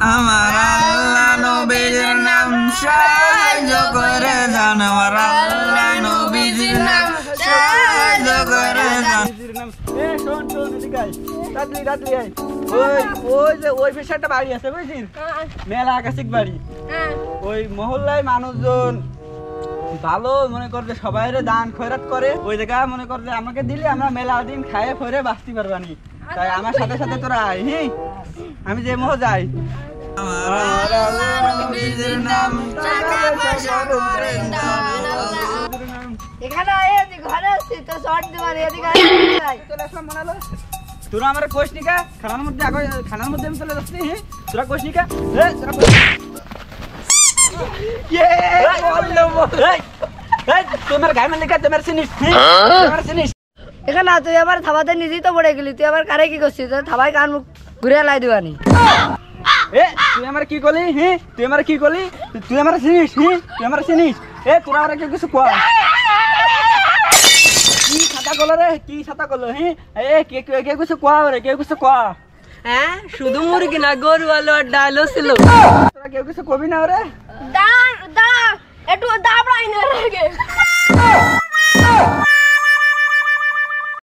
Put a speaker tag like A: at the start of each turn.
A: আমার আল্লাহ নবীর নাম সাহায্য করে যান, আমার আল্লাহ নবীর নাম সাহায্য করে যান। শোন শোন এদিকে আয়, রাতলি আয়। ওই যে ওই পেশাটা বাড়ি আছে বুঝছিস, মেলা আকাশিক বাড়ি। ওই মহল্লায় মানুষজন ভালো মনে কর যে সবাই দান খয়রাত করে, ওই জায়গা মনে কর যে আমাকে দিলে আমরা মেলা দিন খায়ে ফেরে বাঁচতে পারবানি। তাই আমার সাথে সাথে তোরা আয়, হ্যাঁ আমি যে মোহ যাই। তোরা আমার কোষ নিকা খানার মধ্যে খানার মধ্যে আমি চলে যাচ্ছি, হ্যাঁ তোরা কোষ নিকা। তোমার গায়ে মানে তোমার চিনিস, তোমার চিনিস
B: এখানে তুই আবার থাবাতে নিজেই তো পড়ে গেলি, তুই আবার কারে কি করছিস? থাবাই কান মুখ ঘুরে লাই দিবানি।
A: তুই আমার কি করলি? হ্যাঁ তুই আমার কি করলি? তুই আমার চিনিস? হ্যাঁ তুই আমার চিনিস? তোরা আমার কেউ কিছু কর কি ছাতা করলো রে, কি ছাতা করলো? হ্যাঁ কেউ কিছু কোয়া রে, কেউ কিছু কোয়া।
B: হ্যাঁ শুধু মুরগি না গরু আলো আর ডালও ছিল।
A: তোরা কেউ কিছু কবি না রে,
B: একটু দাবড়াই না রে।